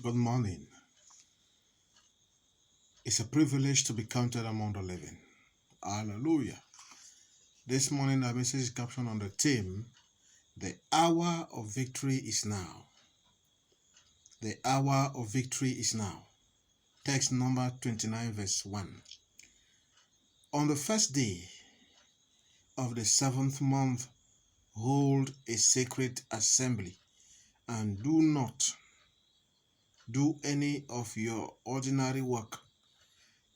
Good morning. It's a privilege to be counted among the living. Hallelujah. This morning, our message is captioned on the theme, The Hour of Victory is Now. The hour of victory is now. Text number 29, verse 1. On the first day of the 7th month, hold a sacred assembly, and do not do any of your ordinary work.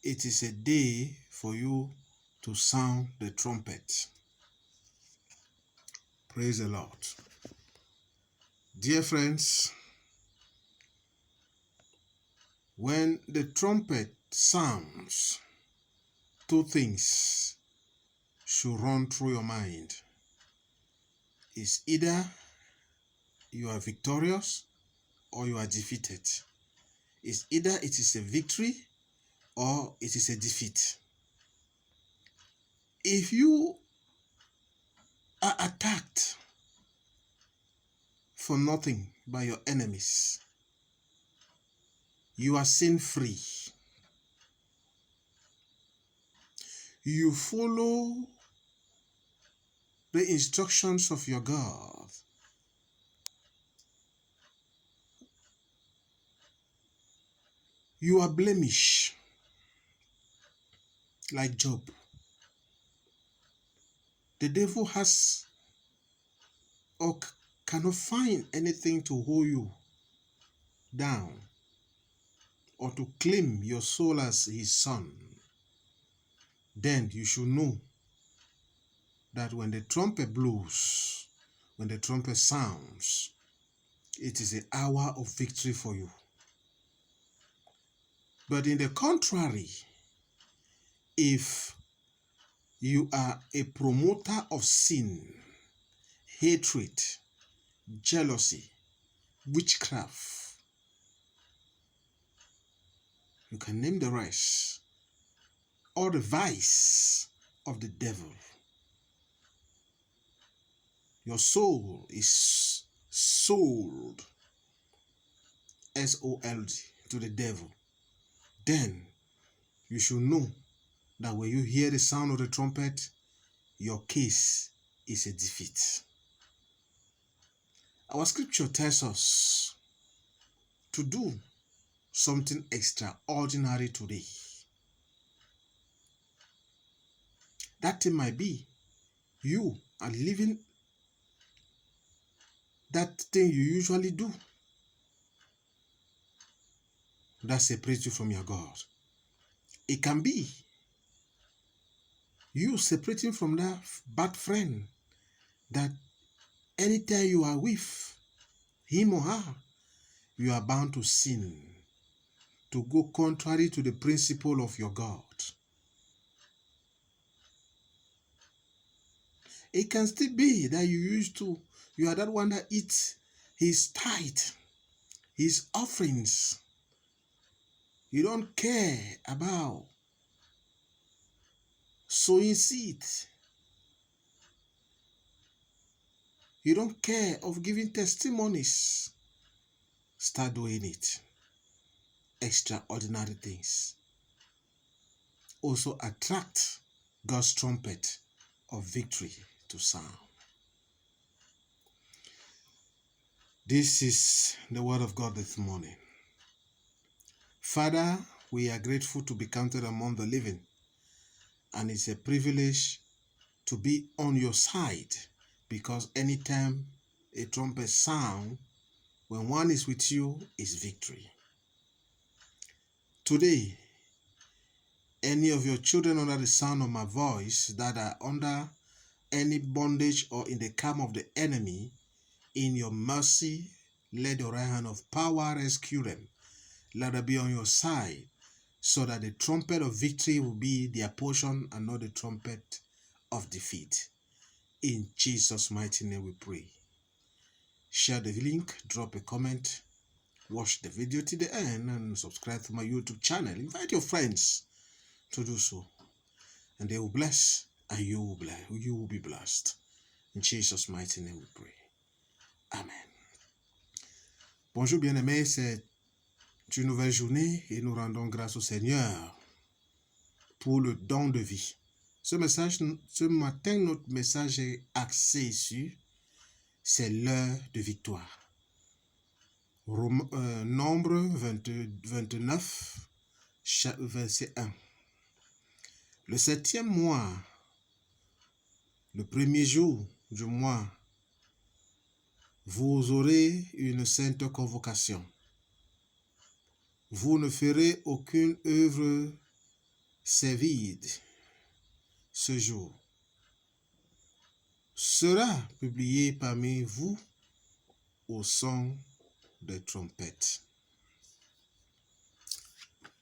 It is a day for you to sound the trumpet. Praise the Lord. Dear friends, when the trumpet sounds, two things should run through your mind. It's either you are victorious or you are defeated. It's either it is a victory or it is a defeat. If you are attacked for nothing by your enemies, you are sin free. You follow the instructions of your God. You are blemished like Job. The devil has or cannot find anything to hold you down or to claim your soul as his son. Then you should know that when the trumpet blows, when the trumpet sounds, it is the hour of victory for you. But in the contrary, if you are a promoter of sin, hatred, jealousy, witchcraft, you can name the rest, or the vice of the devil, your soul is sold, S-O-L-D, to the devil. Then you should know that when you hear the sound of the trumpet, your case is a defeat. Our scripture tells us to do something extraordinary today. That thing might be you are living that thing you usually do that separates you from your God. It can be you separating from that bad friend that anytime you are with him or her, you are bound to sin, to go contrary to the principle of your God. It can still be that you are that one that eats his tithe, his offerings. You don't care about sowing seed. You don't care of giving testimonies. Start doing it. Extraordinary things. Also attract God's trumpet of victory to sound. This is the word of God this morning. Father, we are grateful to be counted among the living, and it's a privilege to be on your side, because anytime a trumpet sounds, when one is with you, is victory. Today, any of your children under the sound of my voice that are under any bondage or in the camp of the enemy, in your mercy, let your right hand of power rescue them. Let it be on your side, so that the trumpet of victory will be their portion and not the trumpet of defeat. In Jesus' mighty name we pray. Share the link, drop a comment, watch the video to the end, and subscribe to my YouTube channel. Invite your friends to do so, and they will bless, and you will be blessed. In Jesus' mighty name we pray. Amen. Bonjour bien-aimés, c'est une nouvelle journée et nous rendons grâce au Seigneur pour le don de vie. Ce matin, notre message est axé sur c'est l'heure de victoire. Nombre 29, verset 1. Le 7e mois, le premier jour du mois, vous aurez une sainte convocation. Vous ne ferez aucune œuvre servile ce jour. Sera publié parmi vous au son des trompettes.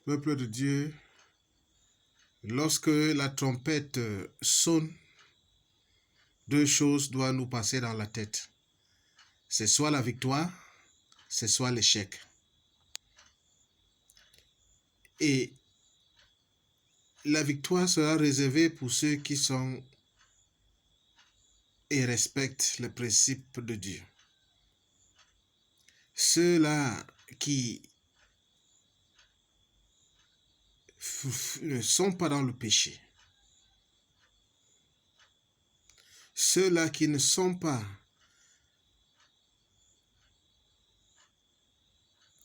Peuple de Dieu, lorsque la trompette sonne, deux choses doivent nous passer dans la tête. C'est soit la victoire, c'est soit l'échec. Et la victoire sera réservée pour ceux qui sont et respectent les principes de Dieu. Ceux-là qui ne sont pas dans le péché. Ceux-là qui ne sont pas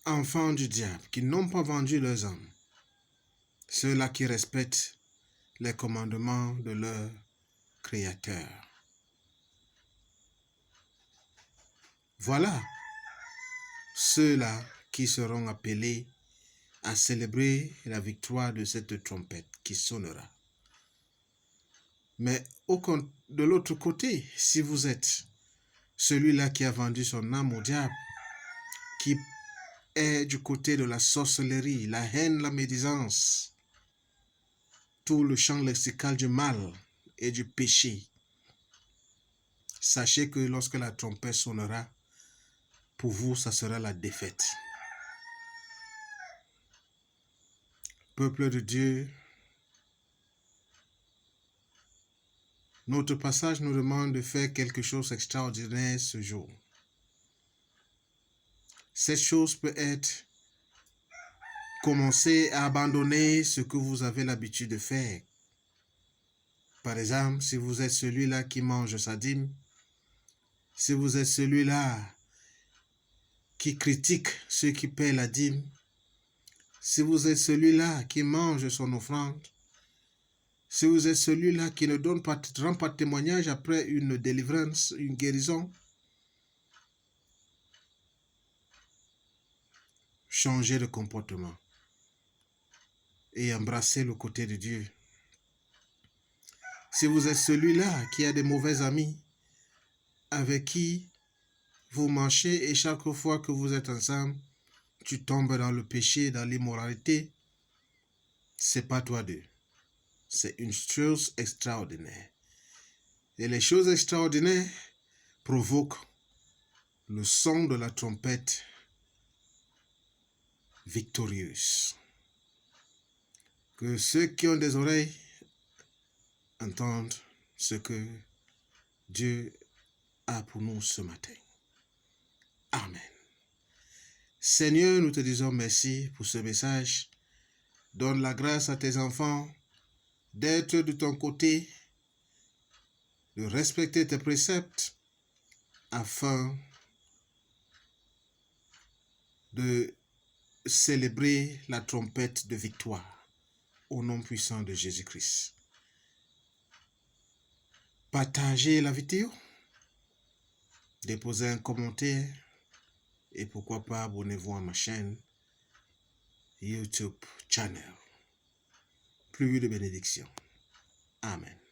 enfants du diable, qui n'ont pas vendu leurs âmes. Ceux-là qui respectent les commandements de leur Créateur. Voilà ceux-là qui seront appelés à célébrer la victoire de cette trompette qui sonnera. Mais de l'autre côté, si vous êtes celui-là qui a vendu son âme au diable, qui est du côté de la sorcellerie, la haine, la médisance, tout le champ lexical du mal et du péché, sachez que lorsque la trompette sonnera, pour vous, ça sera la défaite. Peuple de Dieu, notre passage nous demande de faire quelque chose d'extraordinaire ce jour. Cette chose peut être commencer à abandonner ce que vous avez l'habitude de faire. Par exemple, si vous êtes celui-là qui mange sa dîme, si vous êtes celui-là qui critique ceux qui paient la dîme, si vous êtes celui-là qui mange son offrande, si vous êtes celui-là qui ne rend pas témoignage après une délivrance, une guérison, changez de comportement et embrassez le côté de Dieu. Si vous êtes celui-là qui a des mauvais amis avec qui vous marchez et chaque fois que vous êtes ensemble, tu tombes dans le péché, dans l'immoralité, c'est pas toi d'eux. C'est une chose extraordinaire. Et les choses extraordinaires provoquent le son de la trompette victorieuse. Que ceux qui ont des oreilles entendent ce que Dieu a pour nous ce matin. Amen. Seigneur, nous te disons merci pour ce message. Donne la grâce à tes enfants d'être de ton côté, de respecter tes préceptes afin de célébrer la trompette de victoire au nom puissant de Jésus-Christ. Partagez la vidéo, déposez un commentaire et pourquoi pas abonnez-vous à ma chaîne YouTube channel. Plus de bénédictions. Amen.